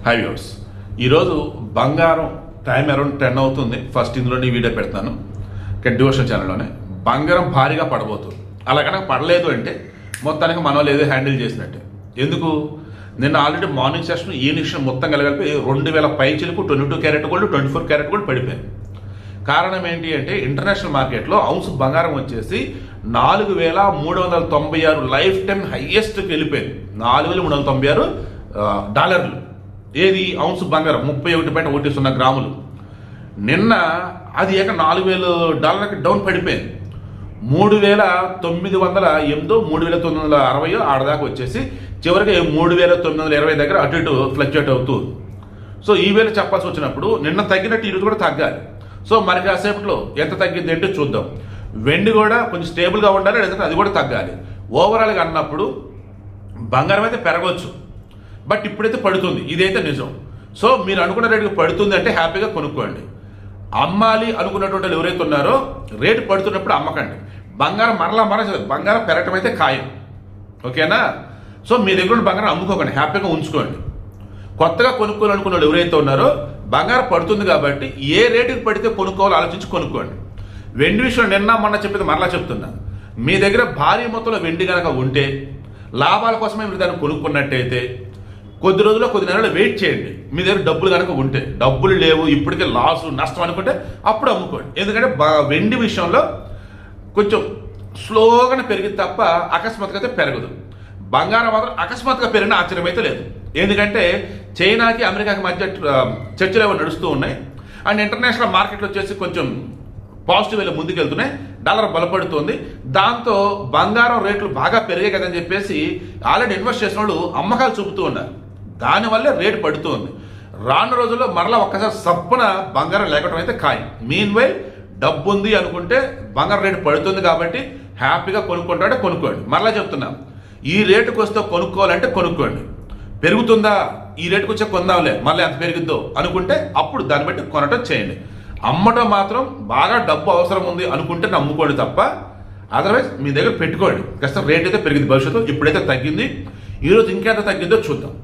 High viewers, ఈరోజు బంగారం time around 10 అవుతుంది. ఫస్ట్ ఇందులోనే వీడియో పెడతాను డివోషన్ ఛానల్లోనే. బంగారం భారీగా పడబోతుంది. అలా కనుక పడలేదు అంటే మొత్తానికి మనం ఏదో హ్యాండిల్ చేసినట్టే. ఎందుకు, నిన్న ఆల్రెడీ మార్నింగ్ సెషన్ ఈ నిమిషం మొత్తం కలిపి 2000 పైచిలకు 22 క్యారెట్ గోల్డ్ 24 క్యారెట్ గోల్డ్ పడిపోయింది. కారణం ఏంటి అంటే ఇంటర్నేషనల్ మార్కెట్లో ఔన్స్ బంగారం వచ్చేసి 4396 లైఫ్ టైం హైయెస్ట్కి వెళ్ళిపోయింది. 4396 డాలర్లు. ఏది ఔన్స్ బంగారం 31.10 గ్రాములు. నిన్న అది ఏక $4000 డౌన్ పడిపోయింది. 3908 3960 ఆడదాకా వచ్చేసి చివరికి 3920 దగ్గర అటు ఇటు ఫ్లక్చుయేట్ అవుతుంది. సో ఈ వేళ చెప్పాల్సి వచ్చినప్పుడు నిన్న తగ్గినట్టు ఈరోజు కూడా తగ్గాలి. సో మరి కాసేపట్లో ఎంత తగ్గింది ఏంటో చూద్దాం. వెండి కూడా కొంచెం స్టేబుల్గా ఉండాలి, లేదంటే అది కూడా తగ్గాలి. ఓవరాల్గా అన్నప్పుడు బంగారం అయితే పెరగవచ్చు, బట్ ఇప్పుడైతే పడుతుంది, ఇదైతే నిజం. సో మీరు అనుకున్న రేటుకి పడుతుంది అంటే హ్యాపీగా కొనుక్కోండి. అమ్మాలి అనుకున్నటువంటి వాళ్ళు ఎవరైతే ఉన్నారో రేటు పడుతున్నప్పుడు అమ్మకండి. బంగారం మరలా బంగారం పెరగటం అయితే ఖాయం. ఓకేనా? సో మీ దగ్గర ఉన్న బంగారం అమ్ముకోకండి, హ్యాపీగా ఉంచుకోండి. కొత్తగా కొనుక్కోవాలనుకున్న వాళ్ళు ఎవరైతే ఉన్నారో బంగారం పడుతుంది కాబట్టి ఏ రేటుకి పడితే కొనుక్కోవాలో ఆలోచించి కొనుక్కోండి. వెండి విషయం నిన్న మొన్న చెప్పింది మరలా చెప్తున్నాను. మీ దగ్గర భారీ మొత్తంలో వెండి కనుక ఉంటే లాభాల కోసమే మీరు దాన్ని కొనుక్కున్నట్టయితే కొద్ది రోజుల్లో కొద్ది నెలలు వెయిట్ చేయండి. మీ దగ్గర డబ్బులు కనుక ఉంటే, డబ్బులు లేవు ఇప్పటికే లాసు నష్టం అనుకుంటే అప్పుడు అమ్ముకోండి. ఎందుకంటే వెండి విషయంలో కొంచెం స్లోగానే పెరిగింది తప్ప అకస్మాత్తుగా అయితే పెరగదు. బంగారం మాత్రం అకస్మాత్తుగా పెరిగిన ఆశ్చర్యం అయితే లేదు. ఎందుకంటే చైనాకి అమెరికాకి మధ్య చర్చలు ఏమో నడుస్తూ ఉన్నాయి. అండ్ ఇంటర్నేషనల్ మార్కెట్లో వచ్చేసి కొంచెం పాజిటివ్ వేలో ముందుకెళ్తున్నాయి. డాలర్ బలపడుతుంది. దాంతో బంగారం రేట్లు బాగా పెరిగాయి కదని చెప్పేసి ఆల్రెడీ ఇన్వెస్ట్ చేసిన వాళ్ళు అమ్మకాలు చూపుతూ ఉన్నారు. దానివల్లే రేటు పడుతుంది. రాను రోజుల్లో మరలా ఒక్కసారి సప్పున బంగారం లేకపోవడం అయితే ఖాయం. మీన్ వైల్ డబ్బు ఉంది అనుకుంటే బంగారం రేటు పడుతుంది కాబట్టి హ్యాపీగా కొనుక్కుంటాడే కొనుక్కోండి. మరలా చెప్తున్నాం, ఈ రేటుకు వస్తే కొనుక్కోవాలంటే కొనుక్కోండి. పెరుగుతుందా, ఈ రేటుకు వచ్చే కొందాంలే మళ్ళీ ఎంత పెరిగిద్దో అనుకుంటే అప్పుడు దాన్ని బట్టి కొనటం చేయండి. అమ్మటం మాత్రం బాగా డబ్బు అవసరం ఉంది అనుకుంటే నమ్ముకోండి తప్ప అదర్వైజ్ మీ దగ్గర పెట్టుకోండి. కాస్త రేట్ అయితే పెరిగింది భవిష్యత్తులో, ఇప్పుడైతే తగ్గింది. ఈరోజు ఇంకెంత తగ్గిందో చూద్దాం.